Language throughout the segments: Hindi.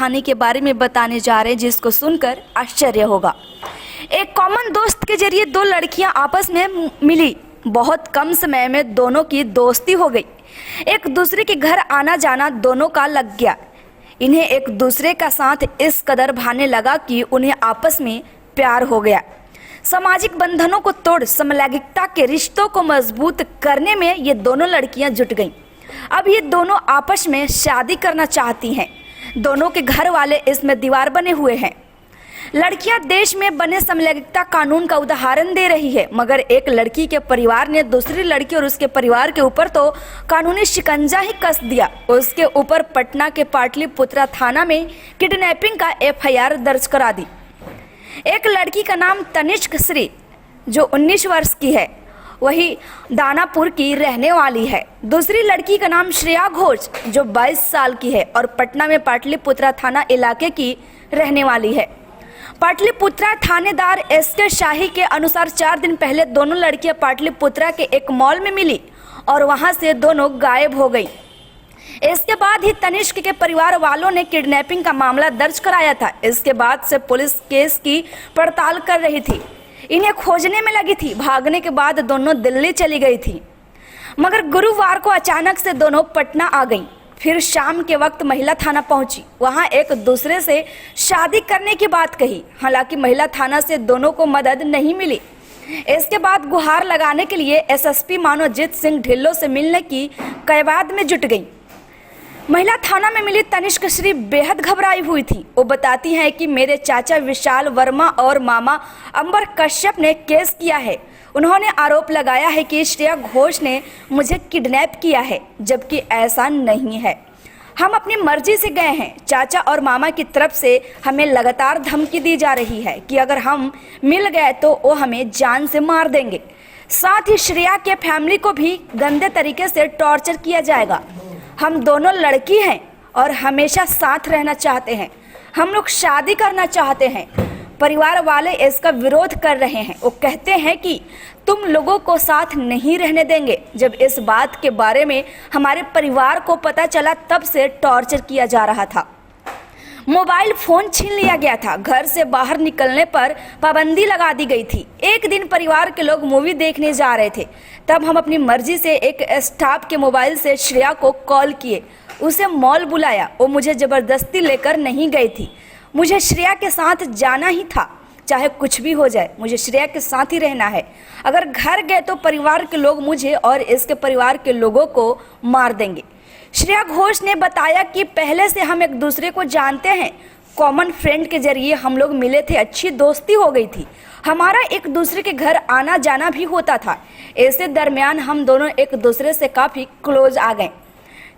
कहानी के बारे में बताने जा रहे हैं जिसको सुनकर आश्चर्य होगा। एक कॉमन दोस्त के जरिए दो लड़कियां आपस में मिली। बहुत कम समय में दोनों की दोस्ती हो गई। एक दूसरे के घर आना जाना दोनों का लग गया। इन्हें एक दूसरे का साथ इस कदर भाने लगा कि उन्हें आपस में प्यार हो गया। सामाजिक बंधनों को तोड़ समलैंगिकता के रिश्तों को मजबूत करने में ये दोनों लड़कियां जुट गईं। अब ये दोनों आपस में शादी करना चाहती हैं। दोनों के घर वाले इसमें दीवार बने हुए हैं। लड़कियां देश में बने समलैंगिकता कानून का उदाहरण दे रही है, मगर एक लड़की के परिवार ने दूसरी लड़की और उसके परिवार के ऊपर तो कानूनी शिकंजा ही कस दिया। उसके ऊपर पटना के पाटलिपुत्रा थाना में किडनैपिंग का एफआईआर दर्ज करा दी। एक लड़की का नाम तनिष्क श्री जो 19 वर्ष की है, वही दानापुर की रहने वाली है। दूसरी लड़की का नाम श्रेया घोष जो 22 साल की है और पटना में पाटलिपुत्रा थाना इलाके की रहने वाली है। पाटलिपुत्रा थानेदार एसके शाही के अनुसार 4 दिन पहले दोनों लड़कियां पाटलिपुत्रा के एक मॉल में मिली और वहां से दोनों गायब हो गई। इसके बाद ही तनिष्क के परिवार वालों ने किडनैपिंग का मामला दर्ज कराया था। इसके बाद से पुलिस केस की पड़ताल कर रही थी, इन्हें खोजने में लगी थी। भागने के बाद दोनों दिल्ली चली गई थी, मगर गुरुवार को अचानक से दोनों पटना आ गईं। फिर शाम के वक्त महिला थाना पहुंची, वहां एक दूसरे से शादी करने की बात कही। हालांकि महिला थाना से दोनों को मदद नहीं मिली। इसके बाद गुहार लगाने के लिए एसएसपी मानवजीत सिंह ढिल्लो से मिलने की कवायद में जुट गई। महिला थाना में मिली तनिष्क श्री बेहद घबराई हुई थी। वो बताती हैं कि मेरे चाचा विशाल वर्मा और मामा अंबर कश्यप ने केस किया है। उन्होंने आरोप लगाया है कि श्रेया घोष ने मुझे किडनैप किया है, जबकि ऐसा नहीं है। हम अपनी मर्जी से गए हैं। चाचा और मामा की तरफ से हमें लगातार धमकी दी जा रही है कि अगर हम मिल गए तो वो हमें जान से मार देंगे। साथ ही श्रेया के फैमिली को भी गंदे तरीके से टॉर्चर किया जाएगा। हम दोनों लड़की हैं और हमेशा साथ रहना चाहते हैं। हम लोग शादी करना चाहते हैं। परिवार वाले इसका विरोध कर रहे हैं। वो कहते हैं कि तुम लोगों को साथ नहीं रहने देंगे। जब इस बात के बारे में हमारे परिवार को पता चला तब से टॉर्चर किया जा रहा था। मोबाइल फोन छीन लिया गया था। घर से बाहर निकलने पर पाबंदी लगा दी गई थी। एक दिन परिवार के लोग मूवी देखने जा रहे थे, तब हम अपनी मर्जी से एक स्टाफ के मोबाइल से श्रेया को कॉल किए, उसे मॉल बुलाया। वो मुझे ज़बरदस्ती लेकर नहीं गई थी। मुझे श्रेया के साथ जाना ही था, चाहे कुछ भी हो जाए। मुझे श्रेया के साथ ही रहना है। अगर घर गए तो परिवार के लोग मुझे और इसके परिवार के लोगों को मार देंगे। श्रेया घोष ने बताया कि पहले से हम एक दूसरे को जानते हैं। कॉमन फ्रेंड के जरिए हम लोग मिले थे, अच्छी दोस्ती हो गई थी। हमारा एक दूसरे के घर आना जाना भी होता था। ऐसे दरमियान हम दोनों एक दूसरे से काफ़ी क्लोज आ गए।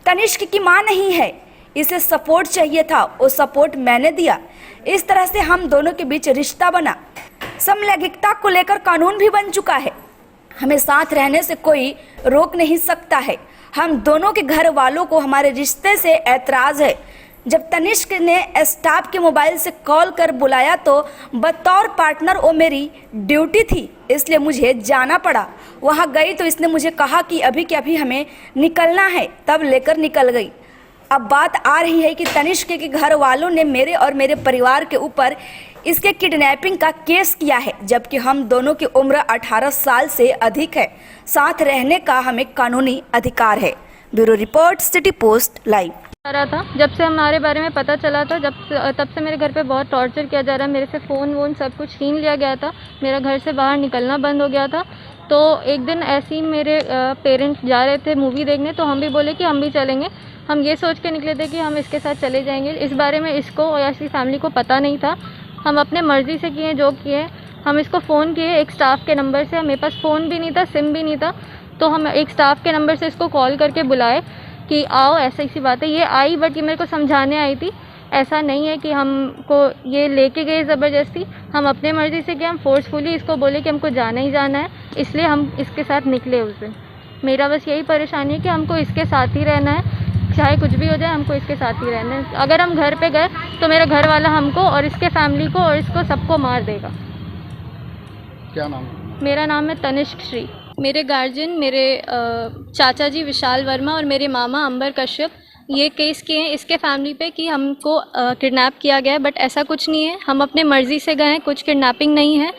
तनिष्क की माँ नहीं है, इसे सपोर्ट चाहिए था, वो सपोर्ट मैंने दिया। इस तरह से हम दोनों के बीच रिश्ता बना। समलैंगिकता को लेकर कानून भी बन चुका है। हमें साथ रहने से कोई रोक नहीं सकता है। हम दोनों के घर वालों को हमारे रिश्ते से ऐतराज़ है। जब तनिष्क ने स्टाफ के मोबाइल से कॉल कर बुलाया तो बतौर पार्टनर वो मेरी ड्यूटी थी, इसलिए मुझे जाना पड़ा। वहाँ गई तो इसने मुझे कहा कि अभी के अभी हमें निकलना है, तब लेकर निकल गई। अब बात आ रही है कि तनिष्क के घर वालों ने मेरे और मेरे परिवार के ऊपर इसके किडनैपिंग का केस किया है, जबकि हम दोनों की उम्र 18 साल से अधिक है। साथ रहने का हमें कानूनी अधिकार है। Bureau report, city post live. रहा था जब से हमारे बारे में पता चला था, तब से मेरे घर पे बहुत टॉर्चर किया जा रहा है। मेरे से फ़ोन वोन सब कुछ छीन लिया गया था। मेरा घर से बाहर निकलना बंद हो गया था। तो एक दिन ऐसे ही मेरे पेरेंट्स जा रहे थे मूवी देखने, तो हम भी बोले कि हम भी चलेंगे। हम ये सोच के निकले थे कि हम इसके साथ चले जाएंगे। इस बारे में इसको या इसकी फैमिली को पता नहीं था। हम अपने मर्ज़ी से किए जो किए। हम इसको फ़ोन किए एक स्टाफ के नंबर से। मेरे पास फ़ोन भी नहीं था, सिम भी नहीं था, तो हम एक स्टाफ के नंबर से इसको कॉल करके बुलाए कि आओ, ऐसा सी बात है। ये आई, बट ये मेरे को समझाने आई थी। ऐसा नहीं है कि हमको ये लेके गए ज़बरदस्ती। हम अपने मर्ज़ी से गए। हम फोर्सफुली इसको बोले कि हमको जाना ही जाना है, इसलिए हम इसके साथ निकले उस दिन। मेरा बस यही परेशानी है कि हमको इसके साथ ही रहना है, चाहे कुछ भी हो जाए, हमको इसके साथ ही रहना है। अगर हम घर पे गए तो मेरा घर वाला हमको और इसके फैमिली को और इसको सबको मार देगा। क्या नाम है? मेरा नाम है तनिष्क श्री। मेरे गार्जियन मेरे चाचा जी विशाल वर्मा और मेरे मामा अंबर कश्यप ये केस किए हैं इसके फैमिली पे कि हमको किडनैप किया गया है, बट ऐसा कुछ नहीं है। हम अपने मर्ज़ी से गए हैं, कुछ किडनैपिंग नहीं है।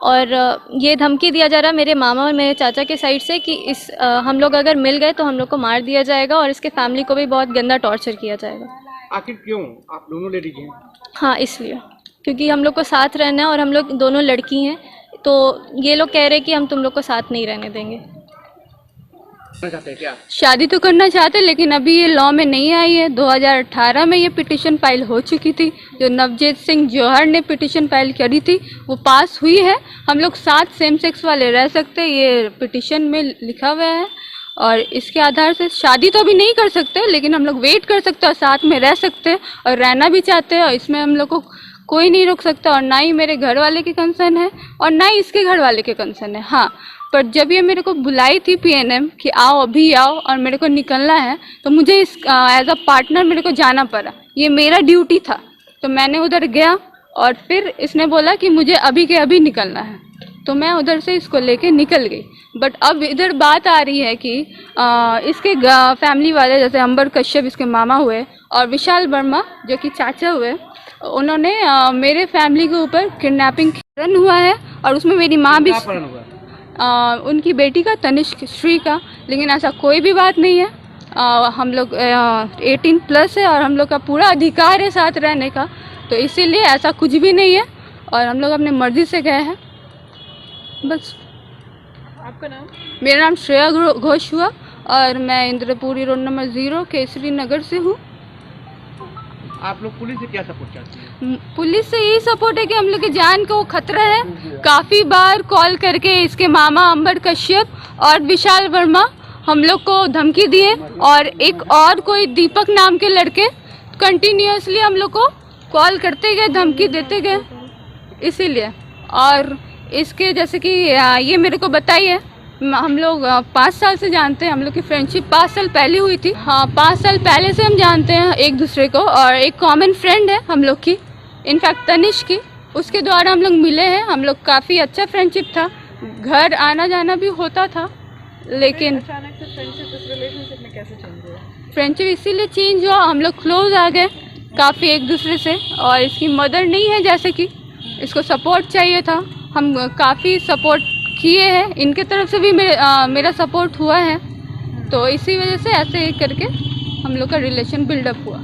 और ये धमकी दिया जा रहा है मेरे मामा और मेरे चाचा के साइड से कि हम लोग अगर मिल गए तो हम लोग को मार दिया जाएगा और इसके फैमिली को भी बहुत गंदा टॉर्चर किया जाएगा। आखिर क्यों आप दोनों लेडीज हैं? हाँ, इसलिए क्योंकि हम लोग को साथ रहना है और हम लोग दोनों लड़की हैं, तो ये लोग कह रहे हैं कि हम तुम लोग को साथ नहीं रहने देंगे। चाहते हैं क्या? शादी तो करना चाहते, लेकिन अभी ये लॉ में नहीं आई है। 2018 में ये पिटीशन फाइल हो चुकी थी। जो नवजीत सिंह जौहर ने पिटीशन फाइल करी थी वो पास हुई है। हम लोग साथ सेम सेक्स वाले रह सकते, ये पिटीशन में लिखा हुआ है। और इसके आधार से शादी तो अभी नहीं कर सकते, लेकिन हम लोग वेट कर सकते हैं और साथ में रह सकते हैं और रहना भी चाहते हैं। और इसमें हम लोग को कोई नहीं रोक सकता, और ना ही मेरे घर वाले के कंसर्न है और ना ही इसके घर वाले के कंसर्न है। हाँ, पर जब ये मेरे को बुलाई थी पीएनएम कि आओ अभी आओ और मेरे को निकलना है, तो मुझे इस एज अ पार्टनर मेरे को जाना पड़ा। ये मेरा ड्यूटी था, तो मैंने उधर गया और फिर इसने बोला कि मुझे अभी के अभी निकलना है, तो मैं उधर से इसको लेके निकल गई। बट अब इधर बात आ रही है कि इसके फैमिली वाले, जैसे अंबर कश्यप इसके मामा हुए और विशाल वर्मा जो कि चाचा हुए, उन्होंने मेरे फैमिली के ऊपर किडनैपिंग हुआ है और उसमें मेरी माँ भी, उनकी बेटी का, तनिष्क श्री का। लेकिन ऐसा कोई भी बात नहीं है। हम लोग 18+ है और हम लोग का पूरा अधिकार है साथ रहने का, तो इसीलिए ऐसा कुछ भी नहीं है और हम लोग अपने मर्जी से गए हैं बस। आपका नाम? मेरा नाम श्रेया घोष हुआ और मैं इंद्रपुरी रोड नंबर 0 केसरी नगर से हूँ। आप लोग पुलिस से क्या सपोर्ट चाहते हैं? पुलिस से यही सपोर्ट है कि हम लोग की जान को खतरा है। काफ़ी बार कॉल करके इसके मामा अंबर कश्यप और विशाल वर्मा हम लोग को धमकी दिए, और एक और कोई दीपक नाम के लड़के कंटिन्यूसली हम लोग को कॉल करते गए, धमकी देते गए। इसीलिए, और इसके जैसे कि ये मेरे को बताइए, हम लोग 5 साल से जानते हैं। हम लोग की फ्रेंडशिप 5 साल पहले हुई थी। हाँ, 5 साल पहले से हम जानते हैं एक दूसरे को, और एक कॉमन फ्रेंड है हम लोग की, इनफैक्ट तनिष्क की, उसके द्वारा हम लोग मिले हैं। हम लोग काफ़ी अच्छा फ्रेंडशिप था, घर आना जाना भी होता था। लेकिन अचानक से फ्रेंडशिप, इस रिलेशनशिप में कैसे चेंज हुआ? फ्रेंडशिप इसीलिए चेंज हुआ, हम लोग क्लोज आ गए काफ़ी एक दूसरे से। और इसकी मदर नहीं है, जैसे कि इसको सपोर्ट चाहिए था, हम काफ़ी सपोर्ट किए हैं। इनके तरफ से भी मेरा सपोर्ट हुआ है, तो इसी वजह से ऐसे करके हम लोग का रिलेशन बिल्डअप हुआ।